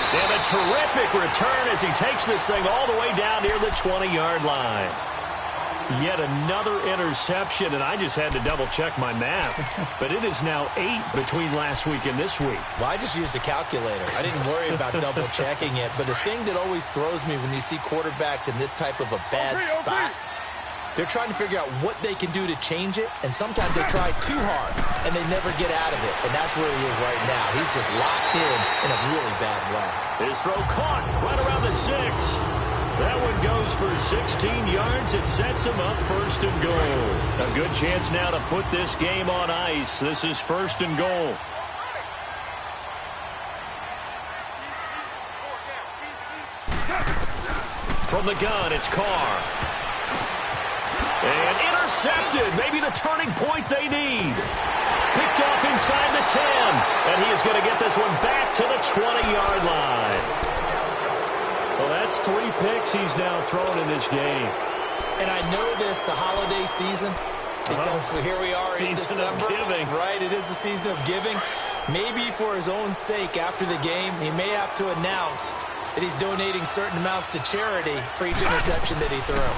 [SPEAKER 1] And a terrific return as he takes this thing all the way down near the 20-yard line. Yet another interception, and I just had to double-check my math. But it is now 8 between last week and this week.
[SPEAKER 2] Well, I just used a calculator. I didn't worry about double-checking it. But the thing that always throws me when you see quarterbacks in this type of a bad spot, they're trying to figure out what they can do to change it, and sometimes they try too hard, and they never get out of it. And that's where he is right now. He's just locked in a really bad way.
[SPEAKER 1] His throw caught right around the 6. That one goes for 16 yards. It sets him up first and goal. A good chance now to put this game on ice. This is first and goal. From the gun, it's Carr. And intercepted. Maybe the turning point they need. Picked off inside the 10. And he is going to get this one back to the 20-yard line. Well, that's 3 picks he's now thrown in this game.
[SPEAKER 2] And I know this, the holiday season, because here we are in December.
[SPEAKER 1] Season of giving.
[SPEAKER 2] Right, it is the season of giving. Maybe for his own sake after the game, he may have to announce that he's donating certain amounts to charity for each interception that he threw.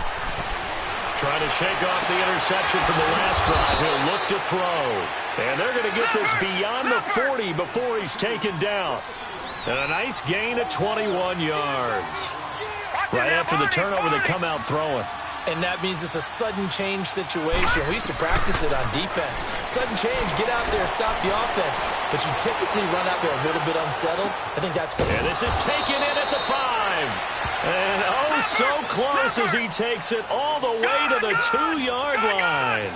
[SPEAKER 1] Trying to shake off the interception from the last drive. He'll look to throw. And they're going to get this beyond the 40 before he's taken down. And a nice gain of 21 yards. Right after the turnover, they come out throwing.
[SPEAKER 2] And that means it's a sudden change situation. We used to practice it on defense. Sudden change, get out there, stop the offense. But you typically run out there a little bit unsettled. I think that's good.
[SPEAKER 1] And this is taken in at the 5. And oh, so close as he takes it all the way to the 2-yard line.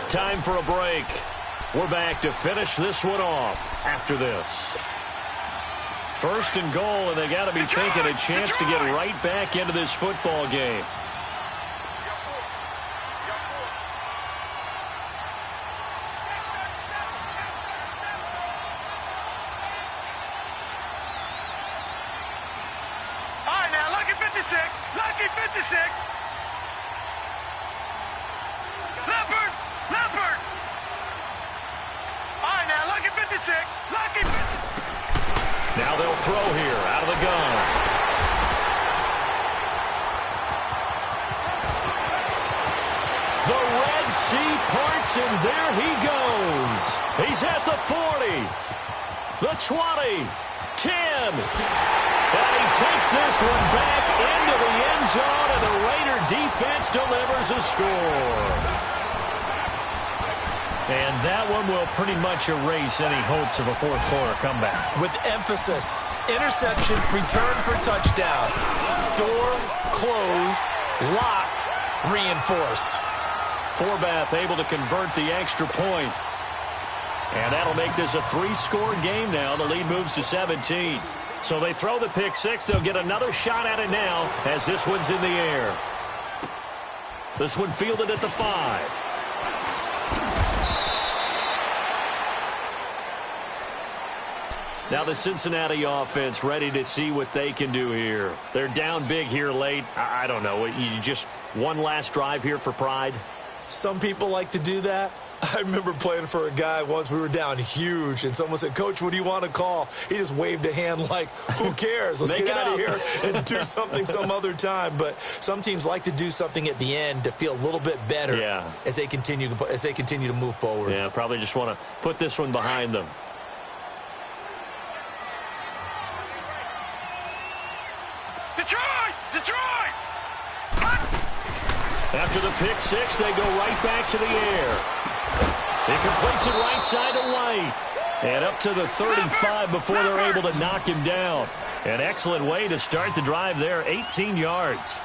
[SPEAKER 1] Time for a break. We're back to finish this one off after this. First and goal, and they got to be thinking a chance to get right back into this football game.
[SPEAKER 3] All right, now, lucky 56. Lucky 56. Leopard. Leopard. All right, now, lucky 56. Lucky 56.
[SPEAKER 1] Now they'll throw here out of the gun. The Red Sea parts, and there he goes. He's at the 40, the 20, 10. And he takes this one back into the end zone, and the Raider defense delivers a score. And that one will pretty much erase any hopes of a fourth-quarter comeback.
[SPEAKER 2] With emphasis, interception, return for touchdown. Door closed, locked, reinforced.
[SPEAKER 1] Forbath able to convert the extra point. And that'll make this a 3-score game now. The lead moves to 17. So they throw the pick 6. They'll get another shot at it now as this one's in the air. This one fielded at the 5. Now the Cincinnati offense ready to see what they can do here. They're down big here late. I don't know. You just one last drive here for pride?
[SPEAKER 2] Some people like to do that. I remember playing for a guy once. We were down huge, and someone said, "Coach, what do you want to call?" He just waved a hand like, who cares? Let's get out of here and do something some other time. But some teams like to do something at the end to feel a little bit better as they continue to move forward.
[SPEAKER 1] Yeah, probably just want to put this one behind them.
[SPEAKER 3] Detroit!
[SPEAKER 1] After the pick six, they go right back to the air. He completes it right side to White. And up to the 35 before they're able to knock him down. An excellent way to start the drive there, 18 yards.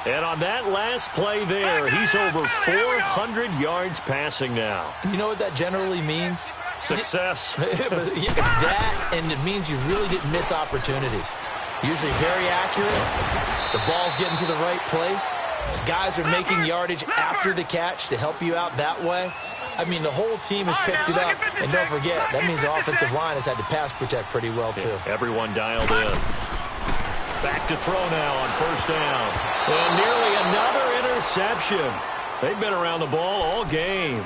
[SPEAKER 1] And on that last play there, he's over 400 yards passing now.
[SPEAKER 2] You know what that generally means?
[SPEAKER 1] Success.
[SPEAKER 2] That, and it means you really didn't miss opportunities. Usually very accurate. The ball's getting to the right place. Guys are making yardage after the catch to help you out that way. I mean, the whole team has picked it up. And don't forget, that means the offensive line has had to pass protect pretty well, too.
[SPEAKER 1] Yeah, everyone dialed in. Back to throw now on first down. And nearly another interception. They've been around the ball all game.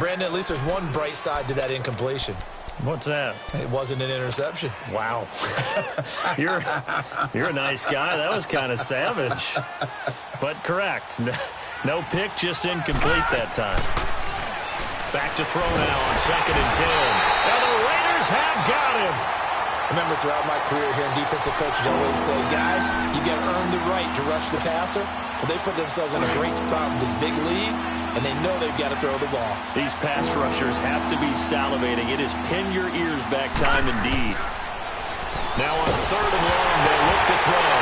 [SPEAKER 2] Brandon, at least there's one bright side to that incompletion.
[SPEAKER 1] What's that?
[SPEAKER 2] It wasn't an interception.
[SPEAKER 1] Wow. You're a nice guy. That was kind of savage. But correct. No pick, just incomplete that time. Back to throw now on 2nd and 10. And the Raiders have got him.
[SPEAKER 2] I remember throughout my career here in defensive coaches always say, guys, you got to earn the right to rush the passer. Well, they put themselves in a great spot with this big lead, and they know they've got to throw the ball.
[SPEAKER 1] These pass rushers have to be salivating. It is pin your ears back time indeed. Now on 3rd and long, they look to throw.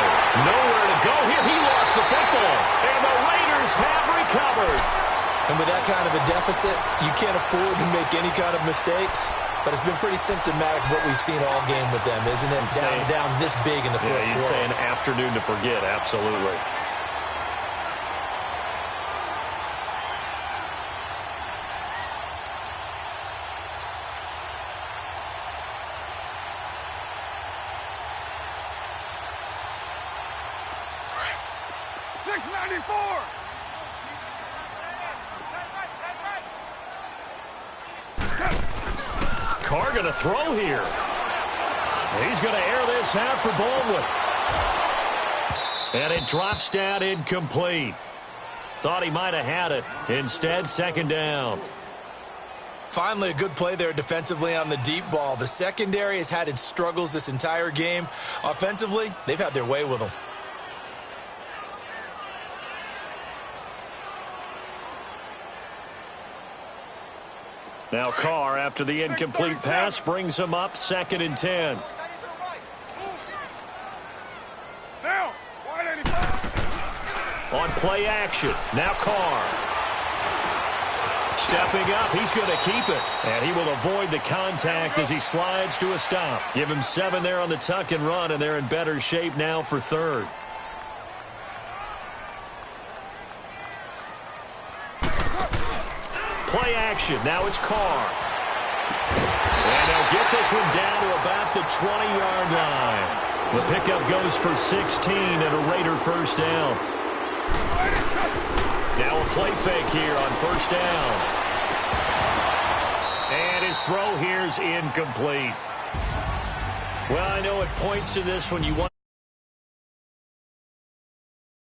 [SPEAKER 1] Nowhere to go here. He lost the football, and the Raiders have recovered.
[SPEAKER 2] And with that kind of a deficit, you can't afford to make any kind of mistakes. But it's been pretty symptomatic of what we've seen all game with them, isn't it? Down this big in the fourth quarter.
[SPEAKER 1] Yeah, you'd say an afternoon to forget, absolutely. Carr going to throw here. He's going to air this out for Baldwin. And it drops down incomplete. Thought he might have had it. Instead, 2nd down.
[SPEAKER 2] Finally, a good play there defensively on the deep ball. The secondary has had its struggles this entire game. Offensively, they've had their way with them.
[SPEAKER 1] Now Carr, after the incomplete pass, brings him up 2nd and 10.
[SPEAKER 3] Now, wide 85.
[SPEAKER 1] On play action, now Carr. Stepping up, he's going to keep it. And he will avoid the contact as he slides to a stop. Give him 7 there on the tuck and run, and they're in better shape now for 3rd. Play action. Now it's Carr. And they'll get this one down to about the 20-yard line. The pickup goes for 16 and a Raider first down. Now a play fake here on first down. And his throw here is incomplete. Well, I know at points in this when you want